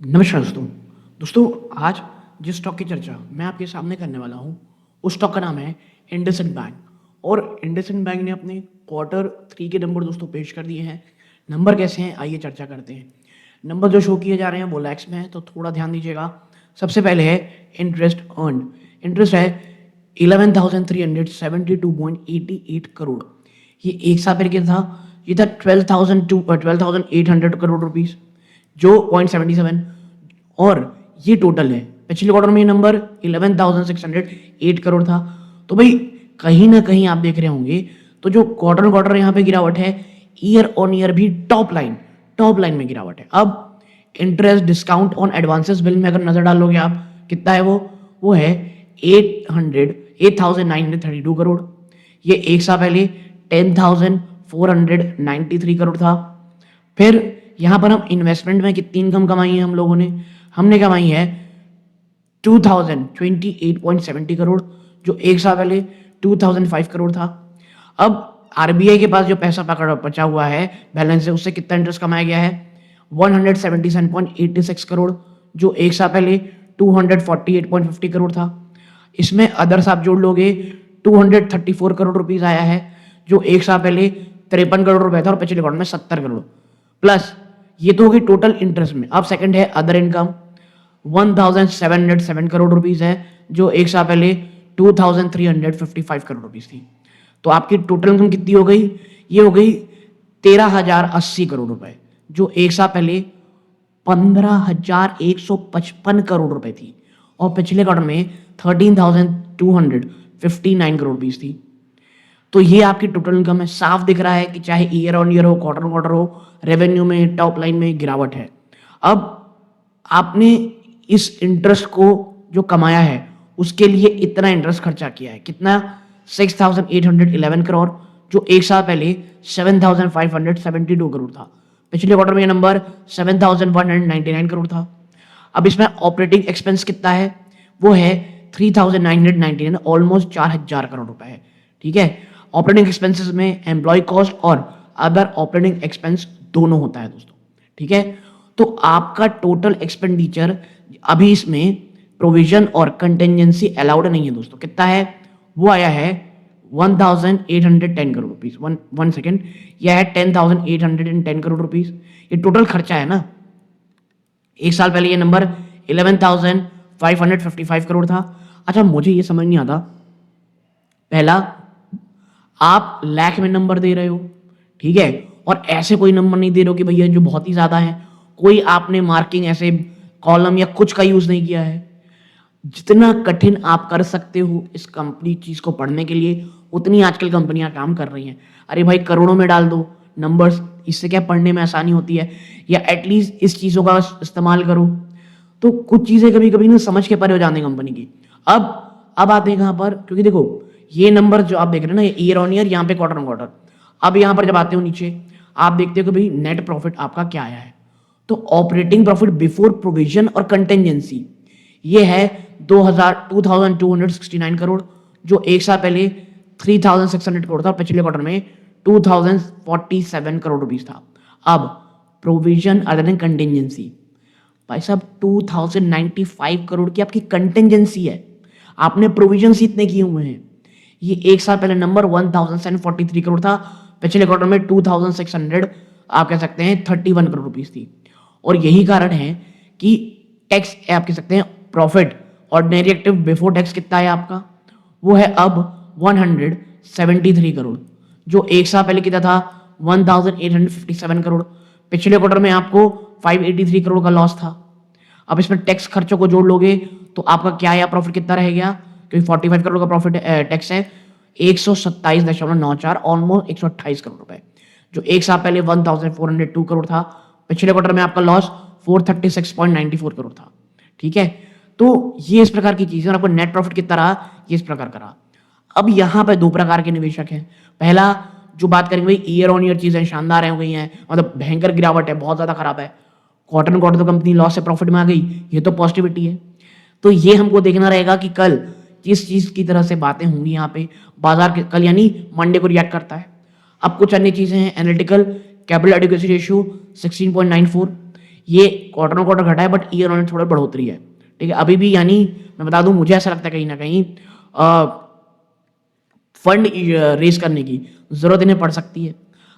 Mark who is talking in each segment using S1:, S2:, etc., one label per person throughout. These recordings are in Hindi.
S1: नमस्कार दोस्तों। दोस्तों, आज जिस स्टॉक की चर्चा मैं आपके सामने करने वाला हूँ, उस स्टॉक का नाम है इंडसइंड बैंक। और इंडसइंड बैंक ने अपने क्वार्टर 3 के नंबर दोस्तों पेश कर दिए हैं। नंबर कैसे हैं, आइए चर्चा करते हैं। नंबर जो शो किए जा रहे हैं वो लैक्स में है, तो थोड़ा ध्यान दीजिएगा। सबसे पहले है इंटरेस्ट अर्न। इंटरेस्ट है 11,372.88 करोड़। ये एक साल पहले था, ये था 12,800 करोड़ रुपीज़, जो 0.77। और ये टोटल है। पिछले क्वार्टर में ये नंबर 11,608 करोड़ था। तो भाई कहीं ना कहीं आप देख रहे होंगे, तो जो क्वार्टर क्वार्टर यहाँ पे गिरावट है, ईयर ऑन ईयर भी टॉप लाइन में गिरावट है। अब interest discount on advances bill में अगर नजर डालोगे आप, कितना है वो है 8,932 करोड़। ये एक साल पहले 10,493 करोड़ था। फिर यहाँ पर हम इन्वेस्टमेंट में कितनी इनकम कमाई है हम लोगों ने, हमने कमाई है 2028.70 करोड़, जो एक साल पहले 2005 करोड़ था। अब आरबीआई के पास जो पैसा पकड़ बचा हुआ है बैलेंस है, उससे कितना इंटरेस्ट कमाया गया है 177.86 करोड़, जो एक साल पहले 248.50 करोड़ था। इसमें अदर्स आप जोड़ लोगे 234 करोड़ रुपीज आया है, जो एक साल पहले 53 करोड़ रुपए था और पिछले क्वार्टर में 70 करोड़। प्लस ये तो होगी टोटल इंटरेस्ट में। अब सेकंड है अदर इनकम, 1,707 करोड़ रुपीज है, जो एक साल पहले 2,355 करोड़ रुपीज थी। तो आपकी टोटल इनकम कितनी हो गई, ये हो गई 13,080 करोड़ रुपए, जो एक साल पहले 15,155 करोड़ रुपए थी और पिछले क्वार्टर में 13,259 करोड़ रुपीज थी। तो ये आपकी टोटल इनकम है। साफ दिख रहा है कि चाहे ईयर ऑन ईयर हो, क्वार्टर हो, रेवेन्यू में टॉप लाइन में गिरावट है। अब आपने इस इंटरेस्ट को जो कमाया है उसके लिए इतना इंटरेस्ट खर्चा किया है, कितना 6,811 करोड़, जो एक साल पहले 7,572 करोड़ था। पिछले क्वार्टर में ये नंबर 7,199 करोड़ था। अब इसमें ऑपरेटिंग एक्सपेंस कितना है, वो है 3,999, ऑलमोस्ट 4,000 करोड़ रुपए है। ठीक है, ऑपरेटिंग एक्सपेंसेस में एम्प्लॉय कॉस्ट और अदर ऑपरेटिंग एक्सपेंस दोनों होता है दोस्तों। ठीक है, तो आपका टोटल एक्सपेंडिचर अभी इसमें प्रोविजन और कंटेंजेंसी अलाउड नहीं है दोस्तों। कितना है, वो आया है 1,810 करोड़ रुपीज। वन सेकेंड, यह है 10,810 करोड़ रुपीज। ये टोटल खर्चा है ना। एक साल पहले ये नंबर 11,555 करोड़ था। अच्छा, मुझे ये समझ नहीं आता, पहला आप लाख में नंबर दे रहे हो, ठीक है, और ऐसे कोई नंबर नहीं दे रहे हो कि भैया जो बहुत ही ज्यादा है। कोई आपने मार्किंग ऐसे कॉलम या कुछ का यूज नहीं किया है। जितना कठिन आप कर सकते हो इस कंपनी चीज को पढ़ने के लिए, उतनी आजकल कंपनियां काम कर रही हैं। अरे भाई करोड़ों में डाल दो नंबर्स, इससे क्या पढ़ने में आसानी होती है, या एटलीस्ट इस चीजों का इस्तेमाल करो। तो कुछ चीजें कभी कभी ना समझ के परे हो जाती कंपनी की। अब आते हैं कहां पर, क्योंकि देखो ये नंबर जो आप देख रहे हैं ना, ये ईयर ऑन ईयर, यहाँ पे क्वार्टर ऑन क्वार्टर। अब यहाँ पर जब आते हो नीचे, आप देखते हो कि भाई नेट प्रॉफिट आपका क्या आया है। तो ऑपरेटिंग प्रॉफिट बिफोर प्रोविजन और कंटेंजेंसी ये है 2,269 करोड़, जो एक साल पहले 3,600 करोड़ था, पिछले क्वार्टर में 2,047 करोड़ रुपीज था। अब प्रोविजन अदर देन कंटेंजेंसी, भाई साहब 2,095 करोड़ की आपकी कंटेंजेंसी है। आपने प्रोविजन इतने किए हुए हैं। ये एक साल पहले नंबर 1,743 करोड़ था, पिछले क्वार्टर में 2,600 आप कह सकते हैं 31 करोड़ रुपीज थी। और यही कारण है कि टैक्स आप कह सकते हैं profit ordinary active before tax कितना है आपका, वो है अब 173 करोड़, जो एक साल पहले कितना था 1,857 करोड़। पिछले क्वार्टर में आपको 583 करोड़ का लॉस था। अब इसमें टैक्स खर्चों को जोड़ लोगे तो आपका क्या या प्रॉफिट कितना रह गया, क्योंकि 45 करोड़ का प्रॉफिट टैक्स है, 127.94, ऑलमोस्ट 128 करोड़ रुपए, जो एक साल पहले 1,402 करोड़ था। पिछले क्वार्टर में आपका लॉस 436.94 करोड़ था। ठीक है, तो ये इस प्रकार की चीजें। और आपको नेट प्रॉफिट कितना रहा, ये इस प्रकार का रहा। अब यहाँ पे दो प्रकार के निवेशक हैं। पहला जो बात करेंगे, भाई ईयर ऑन ईयर चीजें शानदार हो गई हैं, मतलब भयंकर गिरावट है, बहुत ज्यादा खराब है, क्वार्टर ऑन क्वार्टर तो कंपनी लॉस से प्रॉफिट में आ गई, ये तो पॉजिटिविटी है। तो ये हमको देखना रहेगा कि कल जिस चीज की तरह से बातें होंगी यहाँ पे बाजार के, कल यानी मंडे को रिएक्ट करता है। अब कुछ अन्य चीजें हैं, एनालिटिकल कैपिटल एडिक्वेसी रेशियो 16.94, ये क्वार्टर ऑन क्वार्टर घटा है बट ईयर ऑन थोड़ा बढ़ोतरी है, ठीक है। अभी भी यानी मैं बता दूं, मुझे ऐसा लगता है कहीं ना कहीं फंड रेज करने की ज़रूरत इन्हें पड़ सकती है।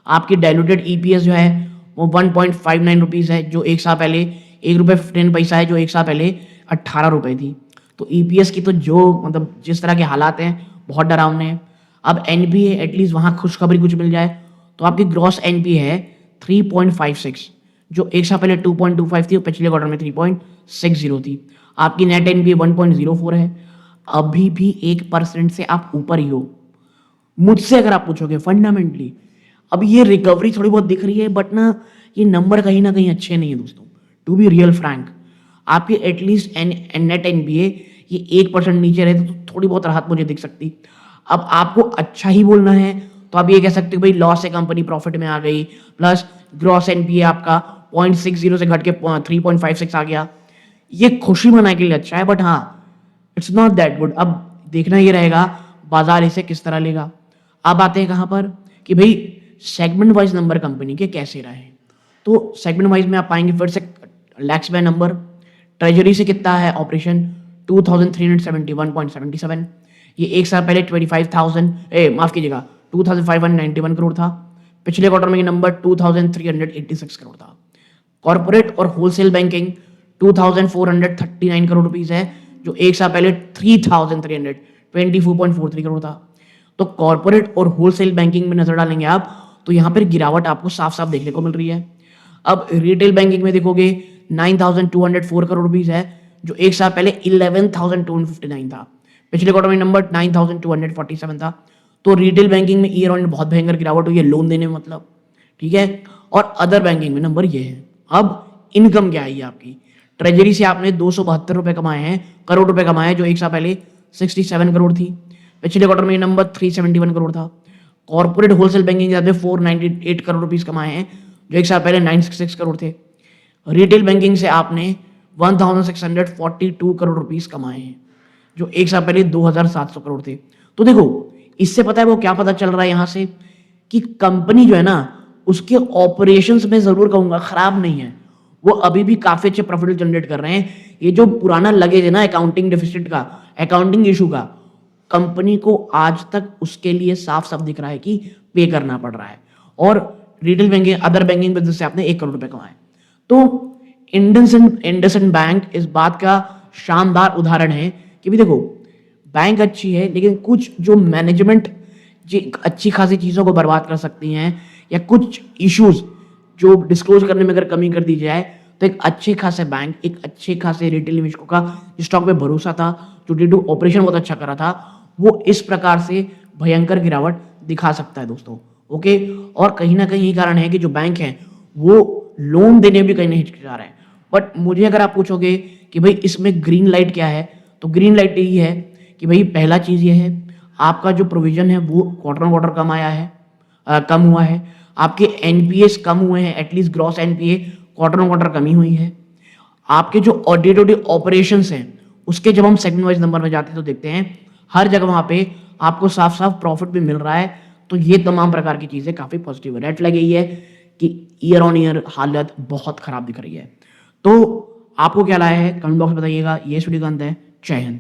S1: आपकी डायलूटेड ईपीएस जो है वो 1.59 रुपीज़ है, जो एक साल पहले ₹1.15 है, जो एक साल पहले 18 रुपये थी। तो ईपीएस की तो जो मतलब जिस तरह के हालात हैं बहुत डरावने हैं। अब एनपीए एटलीस्ट वहाँ खुशखबरी कुछ मिल जाए तो आपकी ग्रॉस एनपीए है 3.56, जो एक साल पहले 2.25 थी और पिछले क्वार्टर में 3.60 थी। आपकी नेट एनपीए 1.04 है, अभी भी 1% से आप ऊपर ही हो। मुझसे अगर आप पूछोगे फंडामेंटली अब ये रिकवरी थोड़ी बहुत दिख रही है बट ना ये नंबर कहीं ना कहीं अच्छे नहीं है दोस्तों, टू बी रियल फ्रैंक। आपके एटलीस्ट नेट एनपीए ये 1% नीचे रहते तो थोड़ी बहुत राहत मुझे दिख सकती। अब आपको अच्छा ही बोलना है तो आप ये कह सकते हो भाई लॉस है कंपनी, प्रॉफिट में आ गई, प्लस ग्रॉस एनपीए आपका 0.60 से घट के 3.56 आ गया। ये खुशी मनाने के लिए अच्छा है बट हाँ, इट्स नॉट दैट गुड। अब देखना ये रहेगा बाजार इसे किस तरह लेगा। अब आते हैं कहाँ पर कि भाई सेगमेंट वाइज नंबर कंपनी के कैसे रहे। तो सेगमेंट वाइज में आप पाएंगे फिर से लैक्स बाय नंबर। ट्रेजरी से कितना है ऑपरेशन 2371.77, ये एक साल पहले 25,000 माफ कीजिएगा 2591 करोड़ था। पिछले क्वार्टर में ये नंबर 2386 करोड़ था। कॉर्पोरेट और होलसेल बैंकिंग 2439 करोड़ रुपीस है, जो एक साल पहले 3324.43 करोड़ था। तो कॉर्पोरेट और होलसेल बैंकिंग में नजर डालेंगे आप तो यहां पर गिरावट आपको साफ साफ देखने को मिल रही है। अब रिटेल बैंकिंग में देखोगे 9204 करोड़ रुपीस है, जो एक साल पहले 11,259 था। पिछले क्वार्टर में नंबर 9,247 था। तो रिटेल बैंकिंग में ईयर ऑन बहुत भयंकर गिरावट हुई है लोन देने में, मतलब ठीक है। और अदर बैंकिंग में नंबर ये है। अब इनकम क्या आई है आपकी, ट्रेजरी से आपने 272 रुपए कमाए हैं, करोड़ रुपए कमाए हैं, जो एक साल पहले 67 करोड़ थी। पिछले क्वार्टर में नंबर 371 करोड़ था। कॉर्पोरेट होलसेल बैंकिंग से 498 करोड़ रुपीस कमाए हैं, जो एक साल पहले 966 करोड़ थे। रिटेल बैंकिंग से आपने 1642 करोड़ रुपीस कमाए हैं, जो एक साल पहले 2700 करोड़ थे। तो देखो इससे पता है वो क्या पता चल रहा है यहां से कि कंपनी जो है ना उसके ऑपरेशंस में जरूर कहूंगा खराब नहीं है, वो अभी भी काफी अच्छे प्रॉफिट जनरेट कर रहे हैं। ये जो पुराना लगेज है ना अकाउंटिंग डेफिसिट का, अकाउंटिंग इशू का, कंपनी को आज तक उसके लिए साफ साफ दिख रहा है कि पे करना पड़ रहा है। और retail banking other banking business से आपने 1 करोड़ रुपए कमाए। तो इंडसइंड बैंक इस बात का शानदार उदाहरण है कि भी देखो बैंक अच्छी है लेकिन कुछ जो मैनेजमेंट अच्छी खासी चीज़ों को बर्बाद कर सकती हैं, या कुछ इश्यूज जो डिस्क्लोज करने में अगर कमी कर दी जाए तो एक अच्छे खासे बैंक, एक अच्छे खासे रिटेल निवेशकों का स्टॉक पे भरोसा था, जो डे टू ऑपरेशन बहुत अच्छा कर रहा था, वो इस प्रकार से भयंकर गिरावट दिखा सकता है दोस्तों। ओके, और कहीं ना कहीं यही कारण है कि जो बैंक हैं वो लोन देने भी कहीं नहीं हिचकिचा रहे हैं। बट मुझे अगर आप पूछोगे कि भाई इसमें ग्रीन लाइट क्या है, तो ग्रीन लाइट यही है कि भाई पहला चीज़ ये है आपका जो प्रोविजन है वो क्वार्टर ऑन क्वार्टर कम आया है, कम हुआ है। आपके एनपीएस कम हुए हैं, at least gross NPA quarter on quarter कमी हुई है। आपके जो डे टू डे ऑपरेशंस हैं उसके जब हम सेगमेंट वाइज नंबर में जाते हैं तो देखते हैं हर जगह वहाँ पे आपको साफ साफ प्रॉफिट भी मिल रहा है। तो ये तमाम प्रकार की चीज़ें काफ़ी पॉजिटिव है। रेड फ्लैग यही है कि ईयर ऑन ईयर हालत बहुत खराब दिख रही है। तो आपको क्या लाया है कमेंट बॉक्स में बताइएगा। ये वीडियो का अंत है। जय हिंद।